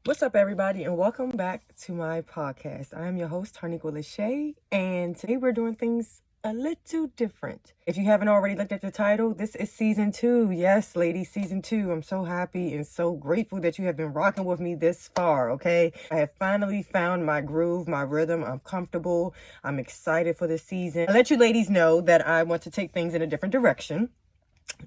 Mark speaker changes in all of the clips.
Speaker 1: What's up, everybody, and welcome back to my podcast. I am your host, Tarniqua Lachey, and today we're doing things a little different. If you haven't already looked at the title, this is season 2. Yes, ladies, season 2. I'm so happy and so grateful that you have been rocking with me this far, okay? I have finally found my groove, my rhythm. I'm comfortable. I'm excited for this season. I'll let you ladies know that I want to take things in a different direction.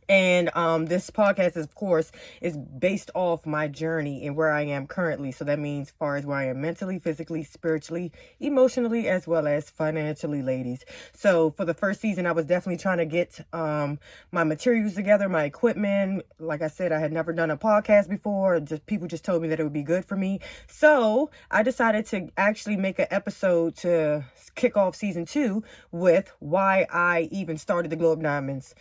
Speaker 1: And this podcast, of course, is based off my journey and where I am currently. So that means as far as where I am mentally, physically, spiritually, emotionally, as well as financially, ladies. So for the first season, I was definitely trying to get my materials together, my equipment. Like I said, I had never done a podcast before. People just told me that it would be good for me. So I decided to actually make an episode to kick off season 2 with why I even started the GlowUp Diamonds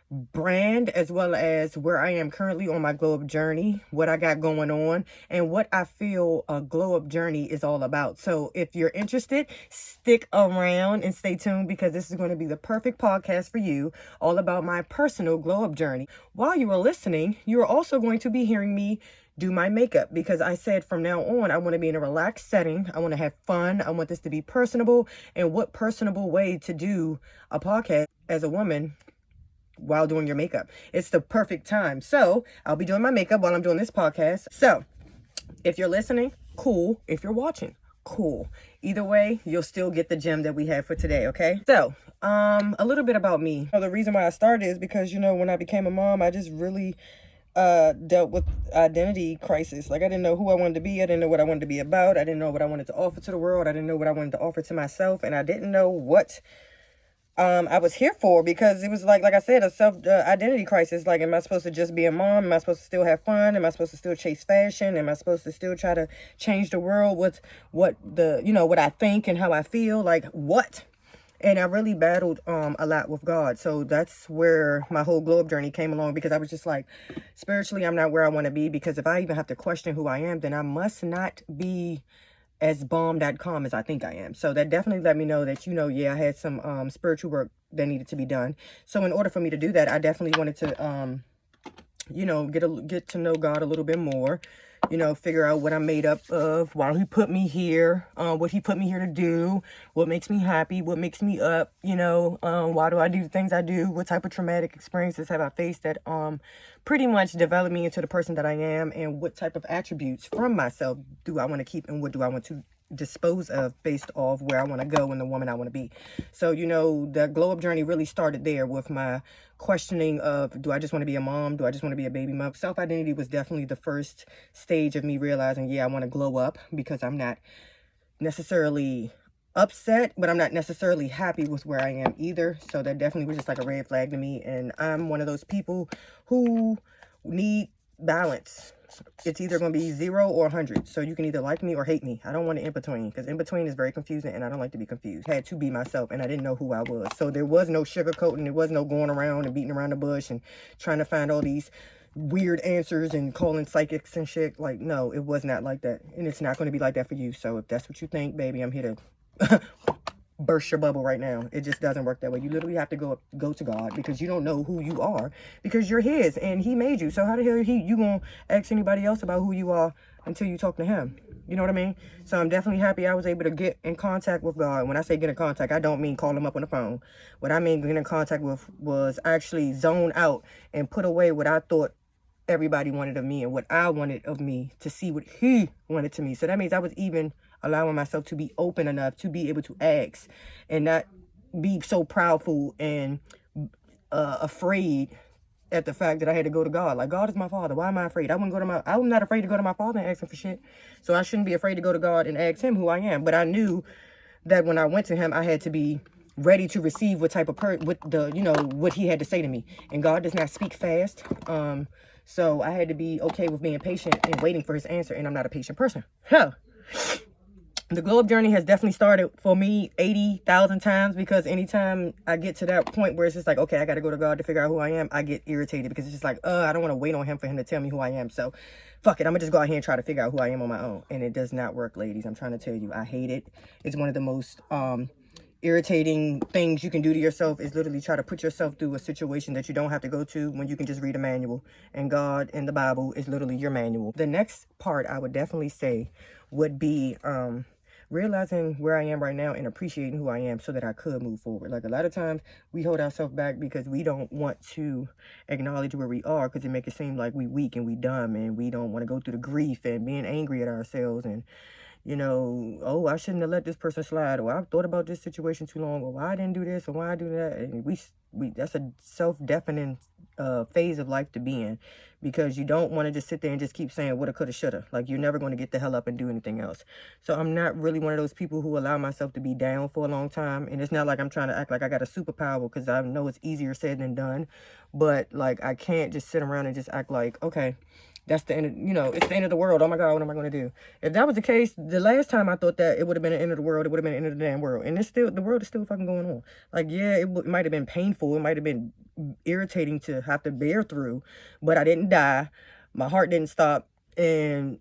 Speaker 1: brand, as well as where I am currently on my glow up journey, what I got going on, and what I feel a glow up journey is all about. So if you're interested, stick around and stay tuned, because this is going to be the perfect podcast for you, all about my personal glow up journey. While you are listening, you're also going to be hearing me do my makeup, because I said from now on I want to be in a relaxed setting. I want to have fun. I want this to be personable, and what personable way to do a podcast as a woman while doing your makeup. It's the perfect time. So I'll be doing my makeup while I'm doing this podcast. So if you're listening, cool. If you're watching, cool. Either way, you'll still get the gem that we have for today, okay? So a little bit about me. The reason why I started is because, when I became a mom, I just really dealt with identity crisis. Like, I didn't know who I wanted to be. I didn't know what I wanted to be about. I didn't know what I wanted to offer to the world. I didn't know what I wanted to offer to myself, and I didn't know what I was here for, because it was like I said, a self identity crisis. Like, am I supposed to just be a mom? Am I supposed to still have fun? Am I supposed to still chase fashion? Am I supposed to still try to change the world with what I think and how I feel? Like, what? And I really battled a lot with God. So that's where my whole glow up journey came along, because I was just like, spiritually, I'm not where I want to be, because if I even have to question who I am, then I must not be as bomb.com as I think I am. So that definitely let me know that, I had some spiritual work that needed to be done. So in order for me to do that, I definitely wanted to, get to know God a little bit more, figure out what I'm made up of, why he put me here, what he put me here to do, what makes me happy, what makes me up, why do I do the things I do, what type of traumatic experiences have I faced that pretty much developed me into the person that I am, and what type of attributes from myself do I want to keep, and what do I want to dispose of based off where I want to go and the woman I want to be. So, the glow up journey really started there with my questioning of, do I just want to be a mom? Do I just want to be a baby mom? Self-identity was definitely the first stage of me realizing, I want to glow up, because I'm not necessarily upset, but I'm not necessarily happy with where I am either. So that definitely was just like a red flag to me. And I'm one of those people who need balance. It's either going to be 0 or 100. So you can either like me or hate me. I don't want an in between, because in between is very confusing, and I don't like to be confused. I had to be myself, and I didn't know who I was. So there was no sugarcoating. There was no going around and beating around the bush and trying to find all these weird answers and calling psychics and shit. Like, no, it was not like that. And it's not going to be like that for you. So if that's what you think, baby, I'm here to burst your bubble right now. It just doesn't work that way. You literally have to go to God, because you don't know who you are, because you're his and he made you. So how the hell you gonna ask anybody else about who you are until you talk to him? You know what I mean? So I'm definitely happy I was able to get in contact with God. When I say get in contact, I don't mean call him up on the phone. What I mean get in contact with was actually zone out and put away what I thought everybody wanted of me and what I wanted of me, to see what he wanted to me. So that means I was even allowing myself to be open enough to be able to ask, and not be so proudful and afraid at the fact that I had to go to God. Like, God is my father. Why am I afraid? I'm not afraid to go to my father and ask him for shit. So I shouldn't be afraid to go to God and ask him who I am. But I knew that when I went to him, I had to be ready to receive what type of what he had to say to me. And God does not speak fast. So I had to be okay with being patient and waiting for his answer. And I'm not a patient person. The glow up journey has definitely started for me 80,000 times, because anytime I get to that point where it's just like, okay, I got to go to God to figure out who I am, I get irritated, because it's just like, I don't want to wait on him for him to tell me who I am. So fuck it, I'm gonna just go out here and try to figure out who I am on my own. And it does not work, ladies. I'm trying to tell you, I hate it. It's one of the most irritating things you can do to yourself is literally try to put yourself through a situation that you don't have to go to when you can just read a manual. And God and the Bible is literally your manual. The next part I would definitely say would be realizing where I am right now and appreciating who I am so that I could move forward. Like, a lot of times we hold ourselves back because we don't want to acknowledge where we are, because it makes it seem like we weak and we dumb, and we don't want to go through the grief and being angry at ourselves and, you know, oh, I shouldn't have let this person slide, or I've thought about this situation too long, or why I didn't do this, or why I do that. And we that's a self-deafening phase of life to be in, because you don't want to just sit there and just keep saying woulda, coulda, shoulda. Like, you're never going to get the hell up and do anything else. So I'm not really one of those people who allow myself to be down for a long time. And it's not like I'm trying to act like I got a superpower, because I know it's easier said than done. But, like, I can't just sit around and just act like, okay, that's the end of, you know, it's the end of the world. Oh my God, what am I going to do? If that was the case, the last time I thought that it would have been the end of the world, it would have been the end of the damn world. And it's still, the world is still fucking going on. Like, yeah, it might have been painful. It might have been irritating to have to bear through, but I didn't die. My heart didn't stop, and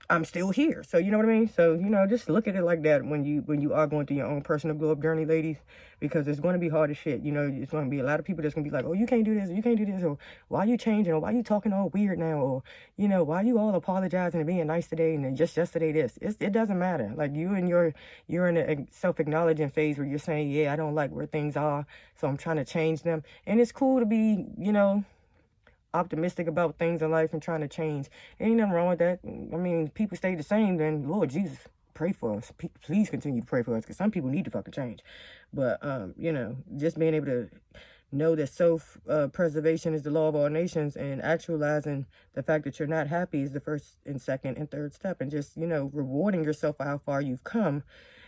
Speaker 1: I'm still here. So, you know what I mean? So, you know, just look at it like that when you are going through your own personal glow up journey, ladies, because it's going to be hard as shit. You know, it's going to be a lot of people that's going to be like, oh, you can't do this, or you can't do this, or why you changing, or why you talking all weird now, or, you know, why you all apologizing and being nice today and then just yesterday this. It doesn't matter. Like, you're in a self-acknowledging phase where you're saying, yeah, I don't like where things are, so I'm trying to change them. And it's cool to be, you know, optimistic about things in life and trying to change. Ain't nothing wrong with that. I mean, people stay the same, then Lord Jesus, pray for us. Please continue to pray for us, because some people need to fucking change. But you know, just being able to know that self preservation is the law of all nations, and actualizing the fact that you're not happy is the first and second and third step, and just, you know, rewarding yourself for how far you've come,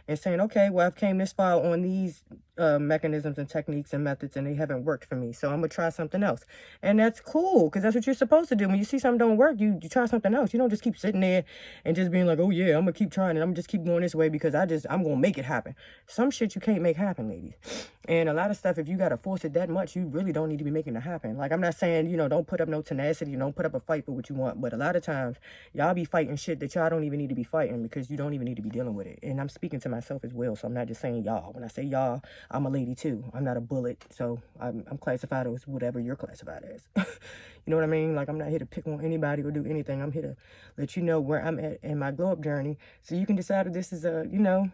Speaker 1: and saying, okay, well, I've came this far on these mechanisms and techniques and methods, and they haven't worked for me, so I'm gonna try something else. And that's cool, because that's what you're supposed to do. When you see something don't work, you try something else. You don't just keep sitting there and just being like, oh yeah, I'm gonna keep trying it, I'm gonna just keep going this way because I'm gonna make it happen. Some shit you can't make happen, ladies. And a lot of stuff, if you gotta force it that much, you really don't need to be making it happen. Like, I'm not saying, you know, don't put up no tenacity, don't put up a fight for what you want, but a lot of times y'all be fighting shit that y'all don't even need to be fighting, because you don't even need to be dealing with it. And I'm speaking to myself as well, so I'm not just saying y'all. When I say y'all, I'm a lady too. I'm not a bullet, so I'm classified as whatever you're classified as. You know what I mean? Like, I'm not here to pick on anybody or do anything. I'm here to let you know where I'm at in my glow up journey, so you can decide if this is a, you know,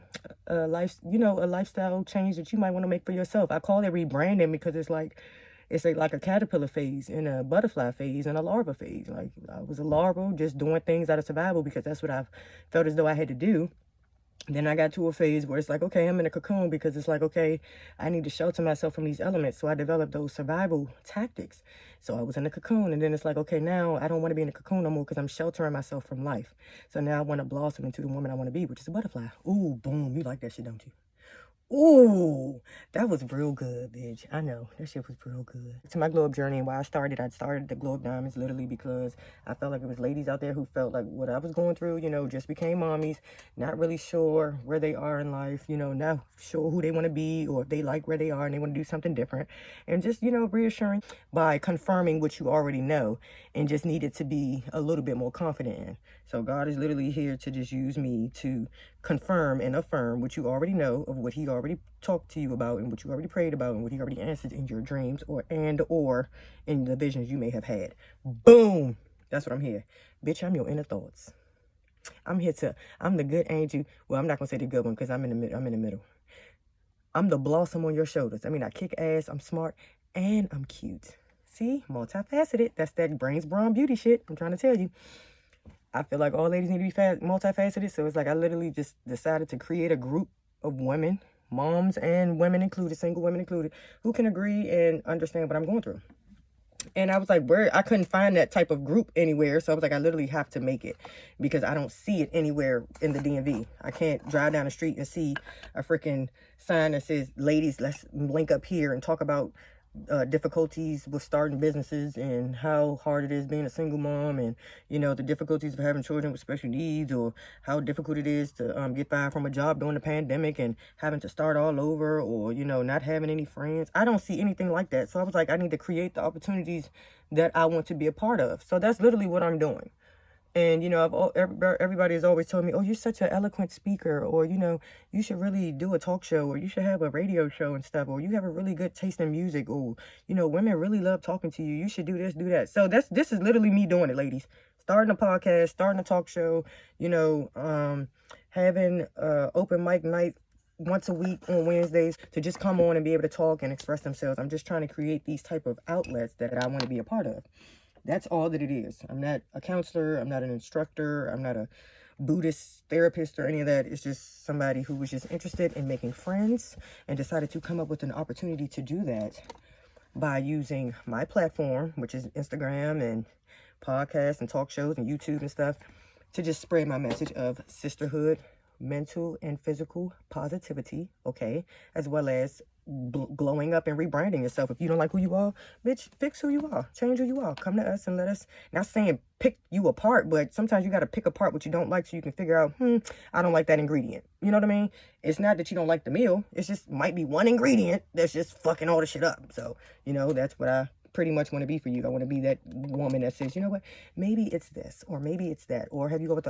Speaker 1: a lifestyle change that you might want to make for yourself. I call it rebranding, because it's like a caterpillar phase and a butterfly phase and a larva phase. Like, I was a larva just doing things out of survival, because that's what I've felt as though I had to do. Then I got to a phase where it's like, okay, I'm in a cocoon, because it's like, okay, I need to shelter myself from these elements. So I developed those survival tactics. So I was in a cocoon, and then it's like, okay, now I don't want to be in a cocoon no more, because I'm sheltering myself from life. So now I want to blossom into the woman I want to be, which is a butterfly. Ooh, boom. You like that shit, don't you? Ooh, that was real good, bitch. I know, that shit was real good. To my glow up journey, and why I started the glow up diamonds literally because I felt like it was ladies out there who felt like what I was going through, you know, just became mommies, not really sure where they are in life, you know, not sure who they want to be, or if they like where they are and they want to do something different. And just, you know, reassuring by confirming what you already know and just needed to be a little bit more confident in. So God is literally here to just use me to confirm and affirm what you already know of what he already talked to you about, and what you already prayed about, and what he already answered in your dreams or in the visions you may have had. Boom. That's what I'm here. Bitch, I'm your inner thoughts. I'm the good angel. Well, I'm not going to say the good one, because I'm in the middle. I'm the blossom on your shoulders. I mean, I kick ass, I'm smart, and I'm cute. See? Multifaceted. That's that brains, brawn, beauty shit. I'm trying to tell you. I feel like all ladies need to be multifaceted. So it's like I literally just decided to create a group of women, moms and women included, single women included, who can agree and understand what I'm going through. And I was like, I couldn't find that type of group anywhere. So I was like, I literally have to make it, because I don't see it anywhere in the DMV. I can't drive down the street and see a freaking sign that says, ladies, let's link up here and talk about difficulties with starting businesses, and how hard it is being a single mom, and, you know, the difficulties of having children with special needs, or how difficult it is to get fired from a job during the pandemic and having to start all over, or, you know, not having any friends. I don't see anything like that. So I was like, I need to create the opportunities that I want to be a part of. So that's literally what I'm doing. And, everybody has always told me, oh, you're such an eloquent speaker, or, you should really do a talk show, or you should have a radio show and stuff, or you have a really good taste in music, or, women really love talking to you. You should do this, do that. So this is literally me doing it, ladies. Starting a podcast, starting a talk show, having open mic night once a week on Wednesdays to just come on and be able to talk and express themselves. I'm just trying to create these type of outlets that I want to be a part of. That's all that it is. I'm not a counselor. I'm not an instructor. I'm not a Buddhist therapist or any of that. It's just somebody who was just interested in making friends and decided to come up with an opportunity to do that by using my platform, which is Instagram and podcasts and talk shows and YouTube and stuff, to just spread my message of sisterhood, mental and physical positivity, okay, as well as glowing up and rebranding yourself. If you don't like who you are, bitch, fix who you are, change who you are, come to us and let us, not saying pick you apart, but sometimes you got to pick apart what you don't like so you can figure out, I don't like that ingredient. You know what I mean? It's not that you don't like the meal, it's just might be one ingredient that's just fucking all the shit up. So, that's what I pretty much want to be for you. I want to be that woman that says, you know what, maybe it's this, or maybe it's that, or have you ever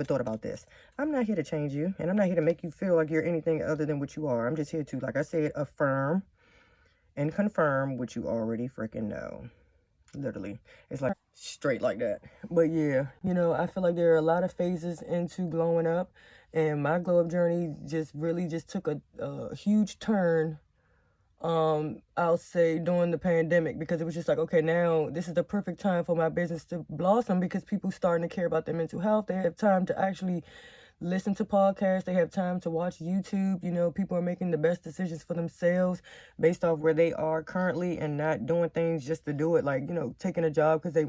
Speaker 1: thought about this? I'm not here to change you, and I'm not here to make you feel like you're anything other than what you are. I'm just here to, like I said, affirm and confirm what you already freaking know. Literally, it's like straight like that. But yeah, I feel like there are a lot of phases into glowing up, and my glow up journey just really just took a huge turn, I'll say during the pandemic, because it was just like, okay, now this is the perfect time for my business to blossom, because people starting to care about their mental health. They have time to actually listen to podcasts. They have time to watch YouTube. People are making the best decisions for themselves based off where they are currently, and not doing things just to do it. Like, taking a job because they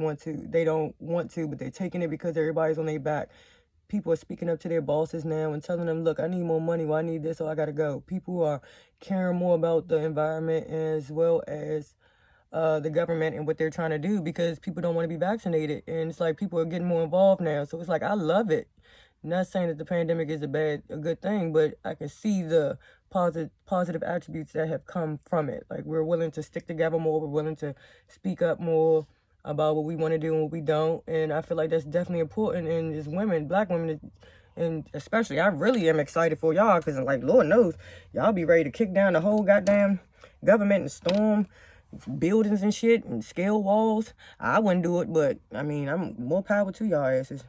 Speaker 1: don't want to, but they're taking it because everybody's on their back. People are speaking up to their bosses now and telling them, look, I need more money. Well, I need this, so I got to go. People are caring more about the environment as well as the government and what they're trying to do, because people don't want to be vaccinated. And it's like people are getting more involved now. So it's like, I love it. Not saying that the pandemic is a good thing, but I can see the positive attributes that have come from it. Like, we're willing to stick together more. We're willing to speak up more about what we want to do and what we don't. And I feel like that's definitely important. And as women, black women, and especially, I really am excited for y'all, because, like, Lord knows, y'all be ready to kick down the whole goddamn government and storm buildings and shit and scale walls. I wouldn't do it, but, I mean, I'm more power to y'all asses.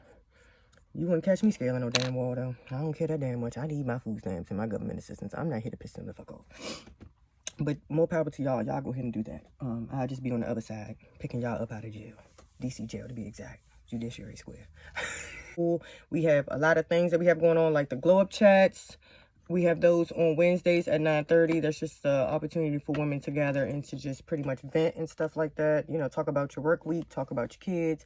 Speaker 1: You wouldn't catch me scaling no damn wall, though. I don't care that damn much. I need my food stamps and my government assistance. I'm not here to piss them the fuck off. But more power to y'all. Y'all go ahead and do that. I'll just be on the other side, picking y'all up out of jail. DC jail, to be exact. Judiciary Square. We have a lot of things that we have going on, like the GlowUp chats. We have those on Wednesdays at 9:30. That's just an opportunity for women to gather and to just pretty much vent and stuff like that. Talk about your work week, talk about your kids,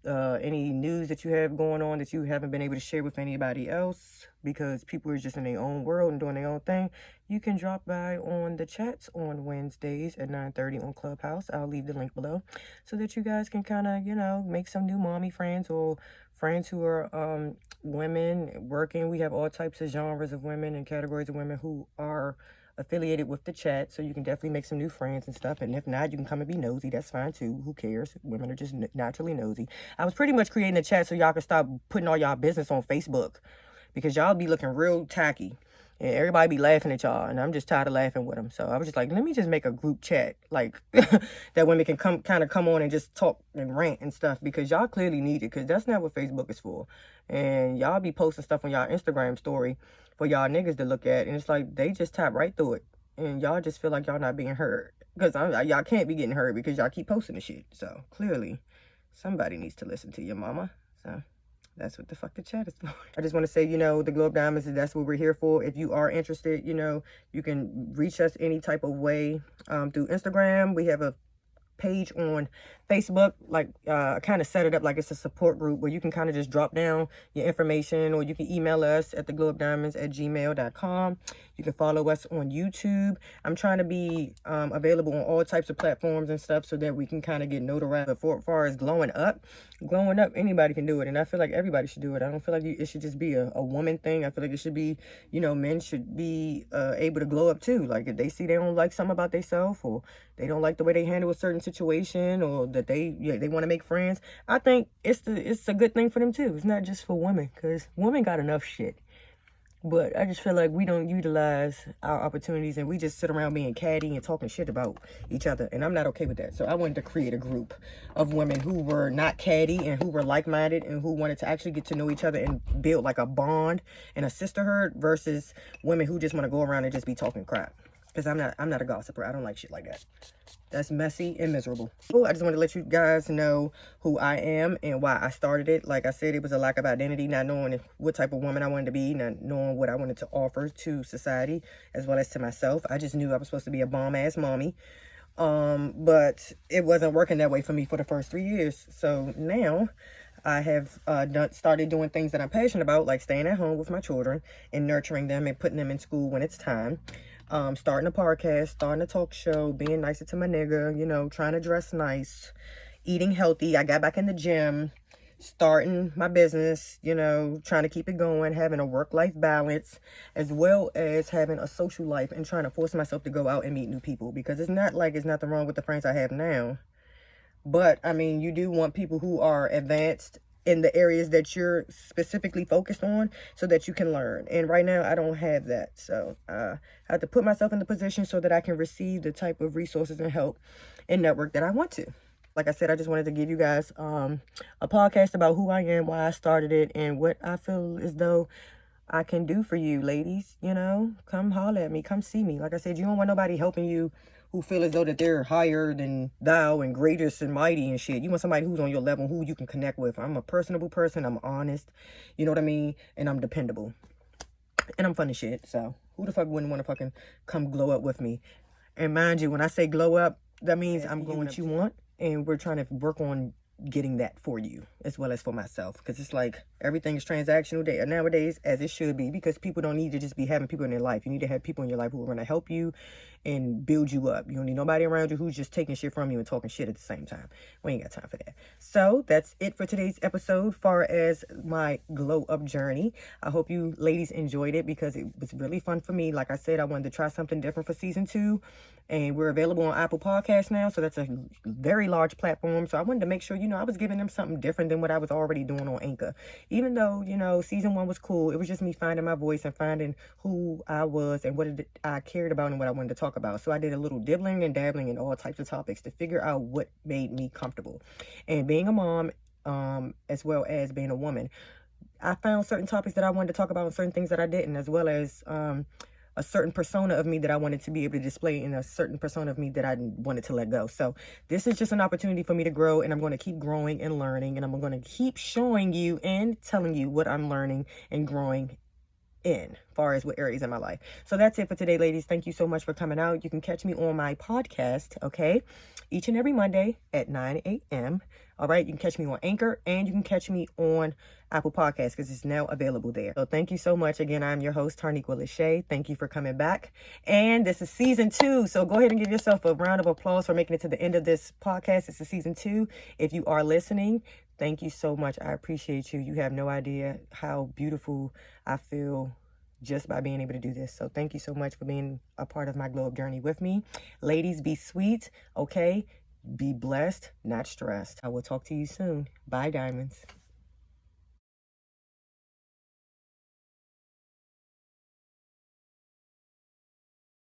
Speaker 1: any news that you have going on that you haven't been able to share with anybody else, because people are just in their own world and doing their own thing. You can drop by on the chats on Wednesdays at 9:30 on Clubhouse. I'll leave the link below so that you guys can kind of, make some new mommy friends, or friends who are women working. We have all types of genres of women and categories of women who are affiliated with the chat, so you can definitely make some new friends and stuff. And if not, you can come and be nosy. That's fine too. Who cares? Women are just naturally nosy. I was pretty much creating a chat so y'all can stop putting all y'all business on Facebook, because y'all be looking real tacky and everybody be laughing at y'all, and I'm just tired of laughing with them. So I was just like, let me just make a group chat, like that women can come on and just talk and rant and stuff, because y'all clearly need it, because that's not what Facebook is for. And y'all be posting stuff on y'all Instagram story for y'all niggas to look at, and it's like they just tap right through it, and y'all just feel like y'all not being heard, because y'all can't be getting heard because y'all keep posting the shit. So clearly somebody needs to listen to your mama. So that's what the fuck the chat is for. I just want to say, the Glow Up Diamonds, that's what we're here for. If you are interested, you can reach us any type of way through Instagram. We have a page on Facebook, like I kind of set it up like it's a support group where you can kind of just drop down your information, or you can email us at theglowupdiamonds@gmail.com. You can follow us on YouTube. I'm trying to be available on all types of platforms and stuff so that we can kind of get notoriety. But as far as glowing up, anybody can do it, and I feel like everybody should do it. I don't feel like it should just be a woman thing. I feel like it should be, men should be able to glow up too. Like, if they see they don't like something about themselves, or they don't like the way they handle a certain situation, or that they want to make friends, I think it's a good thing for them too. It's not just for women, because women got enough shit. But I just feel like we don't utilize our opportunities, and we just sit around being catty and talking shit about each other. And I'm not okay with that. So I wanted to create a group of women who were not catty and who were like-minded and who wanted to actually get to know each other and build like a bond and a sisterhood, versus women who just want to go around and just be talking crap. Because I'm not a gossiper. I don't like shit like that. That's messy and miserable. Oh, I just want to let you guys know who I am and why I started it. Like I said, it was a lack of identity, not knowing what type of woman I wanted to be, not knowing what I wanted to offer to society as well as to myself. I just knew I was supposed to be a bomb-ass mommy. But it wasn't working that way for me for the first 3 years. So now I have started doing things that I'm passionate about, like staying at home with my children and nurturing them and putting them in school when it's time. Starting a podcast, starting a talk show, being nicer to my nigga, you know, trying to dress nice, eating healthy. I got back in the gym, starting my business, you know, trying to keep it going, having a work-life balance, as well as having a social life and trying to force myself to go out and meet new people, because it's not like it's nothing wrong with the friends I have now. But, I mean, you do want people who are advanced in the areas that you're specifically focused on so that you can learn. And right now, I don't have that. So I have to put myself in the position so that I can receive the type of resources and help and network that I want to. Like I said, I just wanted to give you guys a podcast about who I am, why I started it, and what I feel as though I can do for you, ladies. You know, come holler at me, come see me. Like I said, you don't want nobody helping you who feel as though that they're higher than thou and greatest and mighty and shit. You want somebody who's on your level, who you can connect with. I'm a personable person. I'm honest. You know what I mean? And I'm dependable. And I'm fun as shit. So who the fuck wouldn't want to fucking come glow up with me? And mind you, when I say glow up, that means I'm going what you want. And we're trying to work on getting that for you as well as for myself, because it's like everything is transactional nowadays, as it should be, because people don't need to just be having people in their life. You need to have people in your life who are going to help you and build you up. You don't need nobody around you who's just taking shit from you and talking shit at the same time. We ain't got time for that. So that's it for today's episode far as my glow up journey. I hope you ladies enjoyed it, because it was really fun for me. Like I said, I wanted to try something different for season 2, and we're available on Apple Podcasts now, so that's a very large platform. So I wanted to make sure, you know, I was giving them something different than what I was already doing on Anchor. Even though, you know, season 1 was cool, it was just me finding my voice and finding who I was and what I cared about and what I wanted to talk about. So I did a little dibbling and dabbling in all types of topics to figure out what made me comfortable. And being a mom, as well as being a woman, I found certain topics that I wanted to talk about and certain things that I didn't, as well as a certain persona of me that I wanted to be able to display, and a certain persona of me that I wanted to let go. So this is just an opportunity for me to grow, and I'm going to keep growing and learning, and I'm going to keep showing you and telling you what I'm learning and growing in, far as what areas in my life. So that's it for today, ladies. Thank you so much for coming out. You can catch me on my podcast, okay, each and every Monday at 9 a.m. All right, you can catch me on Anchor, and you can catch me on Apple Podcasts, because it's now available there. So thank you so much. Again, I'm your host, Tarniqua Lachey. Thank you for coming back. And this is season 2. So go ahead and give yourself a round of applause for making it to the end of this podcast. This is season 2. If you are listening, thank you so much. I appreciate you. You have no idea how beautiful I feel just by being able to do this. So thank you so much for being a part of my glow up journey with me. Ladies, be sweet, okay? Be blessed, not stressed. I will talk to you soon. Bye, diamonds.